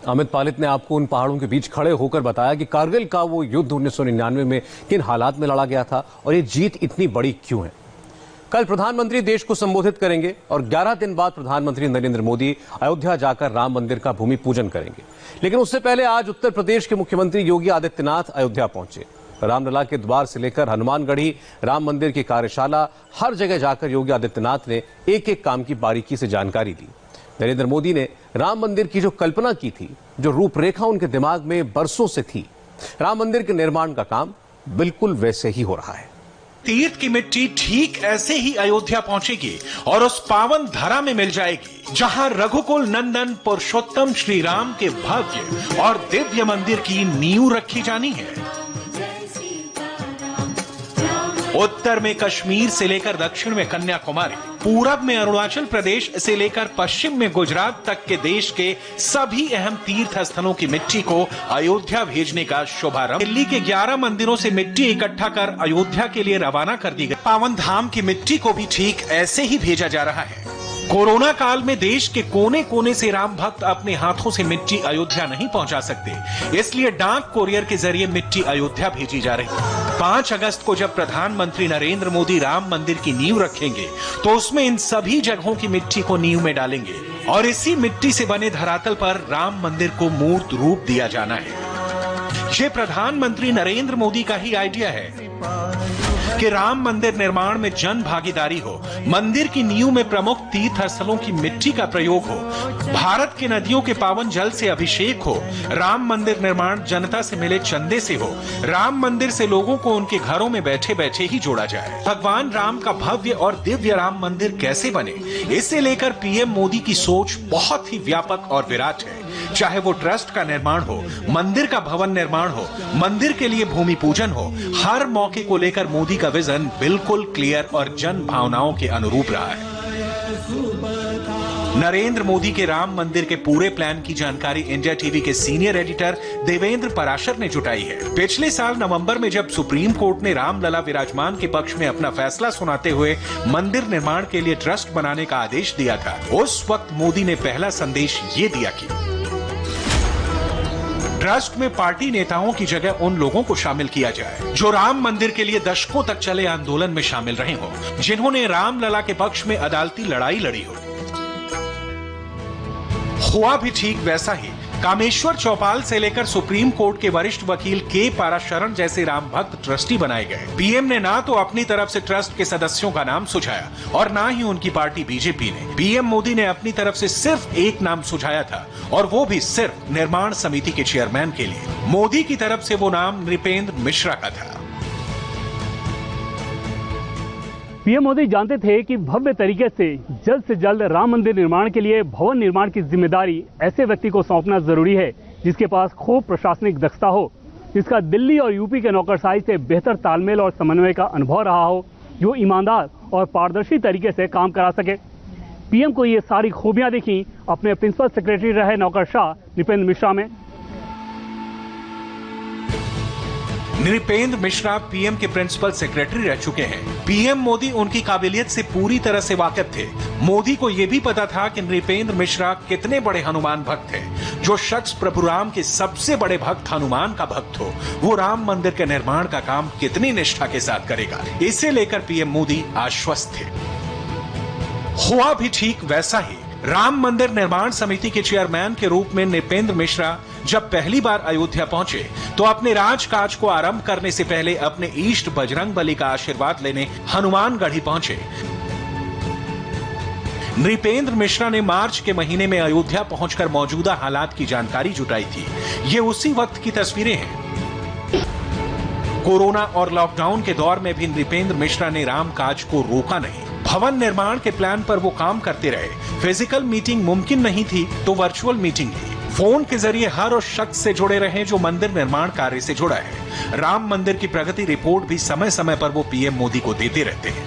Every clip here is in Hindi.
अमित पालित ने आपको उन पहाड़ों के बीच खड़े होकर बताया कि कारगिल का वो युद्ध 1999 में किन हालात में लड़ा गया था और ये जीत इतनी बड़ी क्यों है। कल प्रधानमंत्री देश को संबोधित करेंगे और 11 दिन बाद प्रधानमंत्री नरेंद्र मोदी अयोध्या जाकर राम मंदिर का भूमि पूजन करेंगे। लेकिन उससे पहले आज उत्तर प्रदेश के मुख्यमंत्री योगी आदित्यनाथ अयोध्या पहुंचे। रामलला के द्वार से लेकर हनुमानगढ़ी राम मंदिर की कार्यशाला, हर जगह जाकर योगी आदित्यनाथ ने एक एक काम की बारीकी से जानकारी दी। नरेंद्र मोदी ने राम मंदिर की जो कल्पना की थी, जो रूपरेखा उनके दिमाग में बरसों से थी, राम मंदिर के निर्माण का काम बिल्कुल वैसे ही हो रहा है। तीर्थ की मिट्टी ठीक ऐसे ही अयोध्या पहुंचेगी और उस पावन धरा में मिल जाएगी जहां रघुकुल नंदन पुरुषोत्तम श्री राम के भव्य और दिव्य मंदिर की नींव रखी जानी है। उत्तर में कश्मीर से लेकर दक्षिण में कन्याकुमारी, पूरब में अरुणाचल प्रदेश से लेकर पश्चिम में गुजरात तक के देश के सभी अहम तीर्थ स्थलों की मिट्टी को अयोध्या भेजने का शुभारंभ दिल्ली के 11 मंदिरों से मिट्टी इकट्ठा कर अयोध्या के लिए रवाना कर दी गई। पावन धाम की मिट्टी को भी ठीक ऐसे ही भेजा जा रहा है। कोरोना काल में देश के कोने कोने से राम भक्त अपने हाथों से मिट्टी अयोध्या नहीं पहुंचा सकते, इसलिए डाक कोरियर के जरिए मिट्टी अयोध्या भेजी जा रही है। 5 अगस्त को जब प्रधानमंत्री नरेंद्र मोदी राम मंदिर की नींव रखेंगे तो उसमें इन सभी जगहों की मिट्टी को नींव में डालेंगे और इसी मिट्टी से बने धरातल पर राम मंदिर को मूर्त रूप दिया जाना है। ये प्रधानमंत्री नरेंद्र मोदी का ही आइडिया है कि राम मंदिर निर्माण में जन भागीदारी हो, मंदिर की नींव में प्रमुख तीर्थ स्थलों की मिट्टी का प्रयोग हो, भारत के नदियों के पावन जल से अभिषेक हो, राम मंदिर निर्माण जनता से मिले चंदे से हो, राम मंदिर से लोगों को उनके घरों में बैठे बैठे ही जोड़ा जाए। भगवान राम का भव्य और दिव्य राम मंदिर कैसे बने, इसे लेकर पीएम मोदी की सोच बहुत ही व्यापक और विराट है। चाहे वो ट्रस्ट का निर्माण हो, मंदिर का भवन निर्माण हो, मंदिर के लिए भूमि पूजन हो, हर मौके को लेकर मोदी का विजन बिल्कुल क्लियर और जन भावनाओं के अनुरूप रहा है। नरेंद्र मोदी के राम मंदिर के पूरे प्लान की जानकारी इंडिया टीवी के सीनियर एडिटर देवेंद्र पराशर ने जुटाई है। पिछले साल नवंबर में जब सुप्रीम कोर्ट ने रामलला विराजमान के पक्ष में अपना फैसला सुनाते हुए मंदिर निर्माण के लिए ट्रस्ट बनाने का आदेश दिया था, उस वक्त मोदी ने पहला संदेश ये दिया कि ट्रस्ट में पार्टी नेताओं की जगह उन लोगों को शामिल किया जाए जो राम मंदिर के लिए दशकों तक चले आंदोलन में शामिल रहे हो, जिन्होंने रामलला के पक्ष में अदालती लड़ाई लड़ी हो। हुआ भी ठीक वैसा ही। कामेश्वर चौपाल से लेकर सुप्रीम कोर्ट के वरिष्ठ वकील के पाराशरण जैसे राम भक्त ट्रस्टी बनाए गए। पीएम ने ना तो अपनी तरफ से ट्रस्ट के सदस्यों का नाम सुझाया और ना ही उनकी पार्टी बीजेपी ने। पीएम मोदी ने अपनी तरफ से सिर्फ एक नाम सुझाया था और वो भी सिर्फ निर्माण समिति के चेयरमैन के लिए। मोदी की तरफ से वो नाम नृपेंद्र मिश्रा का था। पीएम मोदी जानते थे कि भव्य तरीके से जल्द राम मंदिर निर्माण के लिए भवन निर्माण की जिम्मेदारी ऐसे व्यक्ति को सौंपना जरूरी है जिसके पास खूब प्रशासनिक दक्षता हो, जिसका दिल्ली और यूपी के नौकरशाही से बेहतर तालमेल और समन्वय का अनुभव रहा हो, जो ईमानदार और पारदर्शी तरीके से काम करा सके। पीएम को ये सारी खूबियां दिखी अपने प्रिंसिपल सेक्रेटरी रहे नौकरशाह नृपेंद्र मिश्रा में। नृपेंद्र मिश्रा पीएम के प्रिंसिपल सेक्रेटरी रह चुके हैं। पीएम मोदी उनकी काबिलियत से पूरी तरह से वाकिफ थे। मोदी को यह भी पता था कि नृपेंद्र मिश्रा कितने बड़े हनुमान भक्त हैं। जो शख्स प्रभु राम के सबसे बड़े भक्त हनुमान का भक्त हो, वो राम मंदिर के निर्माण का काम कितनी निष्ठा के साथ करेगा, इसे लेकर पीएम मोदी आश्वस्त थे। हुआ भी ठीक वैसा ही। राम मंदिर निर्माण समिति के चेयरमैन के रूप में नृपेंद्र मिश्रा जब पहली बार अयोध्या पहुंचे तो अपने राजकाज को आरंभ करने से पहले अपने इष्ट बजरंगबली का आशीर्वाद लेने हनुमानगढ़ी पहुंचे। नृपेंद्र मिश्रा ने मार्च के महीने में अयोध्या पहुंचकर मौजूदा हालात की जानकारी जुटाई थी। ये उसी वक्त की तस्वीरें हैं। कोरोना और लॉकडाउन के दौर में भी नृपेंद्र मिश्रा ने राम काज को रोका नहीं। भवन निर्माण के प्लान पर वो काम करते रहे। फिजिकल मीटिंग मुमकिन नहीं थी तो वर्चुअल मीटिंग की। फोन के जरिए हर उस शख्स से जुड़े रहे जो मंदिर निर्माण कार्य से जुड़ा है। राम मंदिर की प्रगति रिपोर्ट भी समय समय पर वो पीएम मोदी को देते रहते हैं।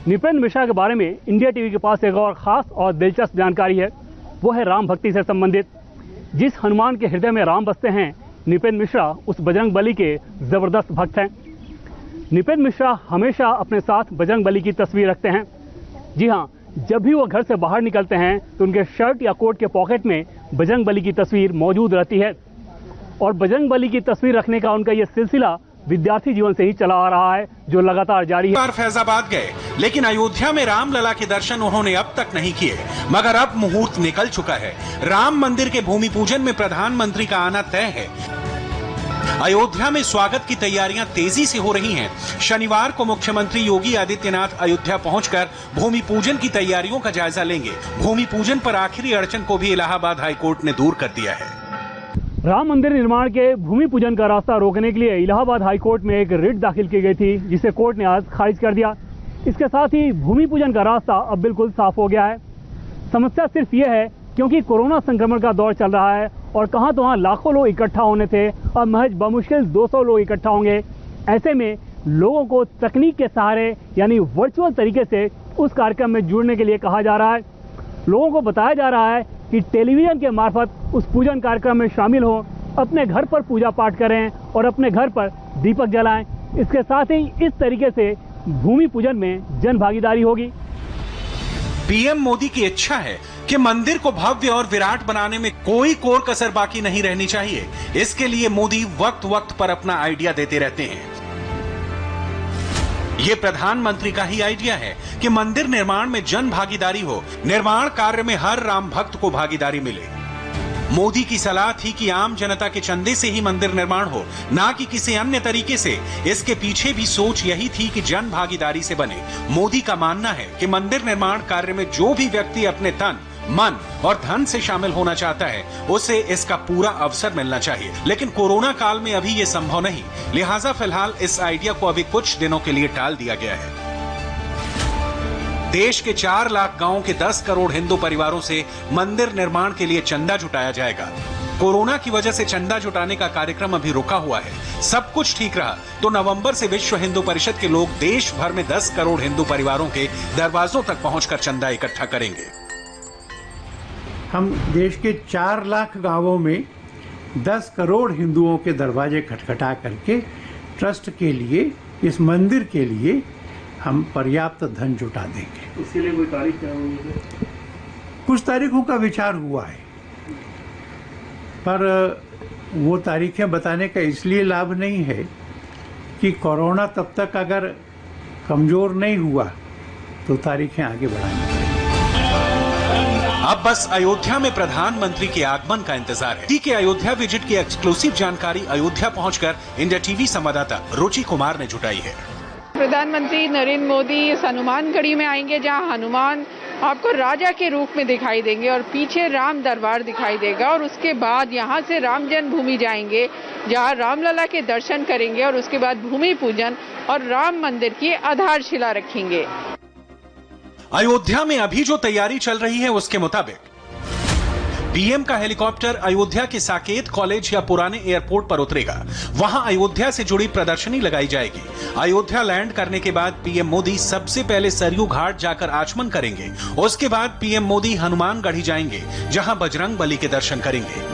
नृपेंद्र मिश्रा के बारे में इंडिया टीवी के पास एक और खास और दिलचस्प जानकारी है, वो है राम भक्ति से संबंधित। जिस हनुमान के हृदय में राम बसते हैं, नृपेंद्र मिश्रा उस बजरंगबली के जबरदस्त भक्त हैं। नृपेंद्र मिश्रा हमेशा अपने साथ बजरंगबली की तस्वीर रखते हैं। जी हाँ, जब भी वो घर से बाहर निकलते हैं तो उनके शर्ट या कोट के पॉकेट में बजरंगबली की तस्वीर मौजूद रहती है। और बजरंगबली की तस्वीर रखने का उनका ये सिलसिला विद्यार्थी जीवन से ही चला आ रहा है, जो लगातार जारी है। फैजाबाद गए, लेकिन अयोध्या में रामलला के दर्शन उन्होंने अब तक नहीं किए, मगर अब मुहूर्त निकल चुका है। राम मंदिर के भूमि पूजन में प्रधानमंत्री का आना तय है। अयोध्या में स्वागत की तैयारियां तेजी से हो रही हैं। शनिवार को मुख्यमंत्री योगी आदित्यनाथ अयोध्या पहुंचकर भूमि पूजन की तैयारियों का जायजा लेंगे। भूमि पूजन पर आखिरी अड़चन को भी इलाहाबाद हाईकोर्ट ने दूर कर दिया है। राम मंदिर निर्माण के भूमि पूजन का रास्ता रोकने के लिए इलाहाबाद हाईकोर्ट में एक रिट दाखिल की गई थी, जिसे कोर्ट ने आज खारिज कर दिया। इसके साथ ही भूमि पूजन का रास्ता अब बिल्कुल साफ हो गया है। समस्या सिर्फ ये है क्योंकि कोरोना संक्रमण का दौर चल रहा है और कहां तो वहां लाखों लोग इकट्ठा होने थे, अब महज बमुश्किल 200 लोग इकट्ठा होंगे। ऐसे में लोगों को तकनीक के सहारे यानी वर्चुअल तरीके से उस कार्यक्रम में जुड़ने के लिए कहा जा रहा है। लोगों को बताया जा रहा है कि टेलीविजन के मार्फत उस पूजन कार्यक्रम में शामिल हो, अपने घर पर पूजा पाठ करें और अपने घर पर दीपक जलाएं। इसके साथ ही इस तरीके से भूमि पूजन में जन भागीदारी होगी। पीएम मोदी की इच्छा है कि मंदिर को भव्य और विराट बनाने में कोई कोर कसर बाकी नहीं रहनी चाहिए। इसके लिए मोदी वक्त वक्त पर अपना आइडिया देते रहते हैं। ये प्रधानमंत्री का ही आइडिया है कि मंदिर निर्माण में जन भागीदारी हो, निर्माण कार्य में हर राम भक्त को भागीदारी मिले। मोदी की सलाह थी कि आम जनता के चंदे से ही मंदिर निर्माण हो, ना कि किसी अन्य तरीके से। इसके पीछे भी सोच यही थी कि जन भागीदारी से बने। मोदी का मानना है कि मंदिर निर्माण कार्य में जो भी व्यक्ति अपने तन, मन और धन से शामिल होना चाहता है, उसे इसका पूरा अवसर मिलना चाहिए। लेकिन कोरोना काल में अभी ये संभव नहीं, लिहाजा फिलहाल इस आइडिया को अभी कुछ दिनों के लिए टाल दिया गया है। देश के 4 लाख गांवों के 10 करोड़ हिंदू परिवारों से मंदिर निर्माण के लिए चंदा जुटाया जाएगा। कोरोना की वजह से चंदा जुटाने का कार्यक्रम अभी रुका हुआ है। सब कुछ ठीक रहा तो नवंबर से विश्व हिंदू परिषद के लोग देश भर में 10 करोड़ हिंदू परिवारों के दरवाजों तक पहुंचकर चंदा इकट्ठा करेंगे। हम देश के 4 लाख गांवों में 10 करोड़ हिंदुओं के दरवाजे खटखटा करके ट्रस्ट के लिए, इस मंदिर के लिए हम पर्याप्त धन जुटा देंगे। इसके लिए कोई तारीख क्या होगी? कुछ तारीखों का विचार हुआ है, पर वो तारीखें बताने का इसलिए लाभ नहीं है कि कोरोना तब तक अगर कमजोर नहीं हुआ तो तारीखें आगे बढ़ानी पड़ेंगी। अब बस अयोध्या में प्रधानमंत्री के आगमन का इंतजार है। के अयोध्या विजिट की एक्सक्लूसिव जानकारी अयोध्या पहुंचकर इंडिया टीवी संवाददाता रुचि कुमार ने जुटाई है। प्रधानमंत्री नरेंद्र मोदी इस हनुमानगढ़ी में आएंगे, जहां हनुमान आपको राजा के रूप में दिखाई देंगे और पीछे राम दरबार दिखाई देगा। और उसके बाद यहां से राम जन्मभूमि जाएंगे, जहां रामलला के दर्शन करेंगे और उसके बाद भूमि पूजन और राम मंदिर की आधारशिला रखेंगे। अयोध्या में अभी जो तैयारी चल रही है उसके मुताबिक पीएम का हेलीकॉप्टर अयोध्या के साकेत कॉलेज या पुराने एयरपोर्ट पर उतरेगा। वहां अयोध्या से जुड़ी प्रदर्शनी लगाई जाएगी। अयोध्या लैंड करने के बाद पीएम मोदी सबसे पहले सरयू घाट जाकर आचमन करेंगे। उसके बाद पीएम मोदी हनुमानगढ़ी जाएंगे, जहां बजरंगबली के दर्शन करेंगे।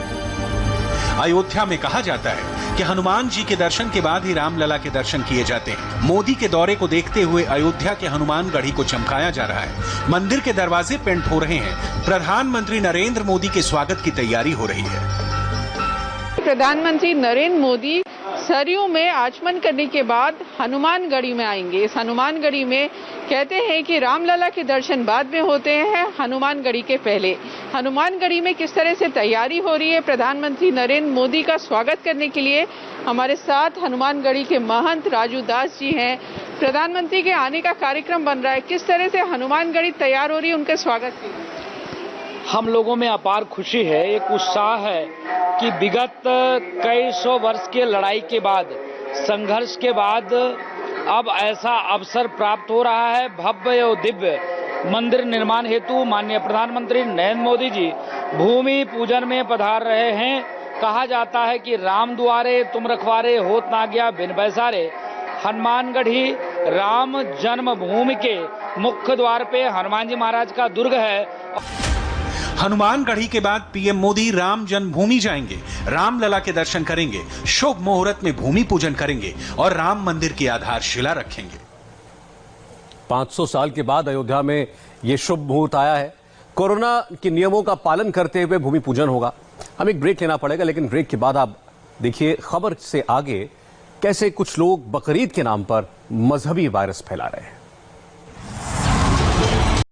अयोध्या में कहा जाता है कि हनुमान जी के दर्शन के बाद ही रामलला के दर्शन किए जाते हैं। मोदी के दौरे को देखते हुए अयोध्या के हनुमानगढ़ी को चमकाया जा रहा है। मंदिर के दरवाजे पेंट हो रहे हैं। प्रधानमंत्री नरेंद्र मोदी के स्वागत की तैयारी हो रही है। प्रधानमंत्री नरेंद्र मोदी सरयू में आचमन करने के बाद हनुमानगढ़ी में आएंगे। इस हनुमानगढ़ी में कहते हैं कि रामलला के दर्शन बाद में होते हैं, हनुमानगढ़ी के पहले। हनुमानगढ़ी में किस तरह से तैयारी हो रही है प्रधानमंत्री नरेंद्र मोदी का स्वागत करने के लिए, हमारे साथ हनुमानगढ़ी के महंत राजू दास जी हैं। प्रधानमंत्री के आने का कार्यक्रम बन रहा है, किस तरह से हनुमानगढ़ी तैयार हो रही है उनके स्वागत के लिए? हम लोगों में अपार खुशी है, एक उत्साह है कि विगत कई सौ वर्ष के लड़ाई के बाद, संघर्ष के बाद अब ऐसा अवसर प्राप्त हो रहा है। भव्य और दिव्य मंदिर निर्माण हेतु माननीय प्रधानमंत्री नरेंद्र मोदी जी भूमि पूजन में पधार रहे हैं। कहा जाता है कि राम दुआरे तुम रखवारे, होत ना गया बिन बैसारे। हनुमानगढ़ी राम जन्मभूमि के मुख्य द्वार पे हनुमान जी महाराज का दुर्ग है। हनुमानगढ़ी के बाद पीएम मोदी राम जन्मभूमि जाएंगे, रामलला के दर्शन करेंगे, शुभ मुहूर्त में भूमि पूजन करेंगे और राम मंदिर की आधारशिला रखेंगे। 500 साल के बाद अयोध्या में यह शुभ मुहूर्त आया है। कोरोना के नियमों का पालन करते हुए भूमि पूजन होगा। हमें एक ब्रेक लेना पड़ेगा, लेकिन ब्रेक के बाद आप देखिए खबर से आगे कैसे कुछ लोग बकरीद के नाम पर मजहबी वायरस फैला रहे हैं।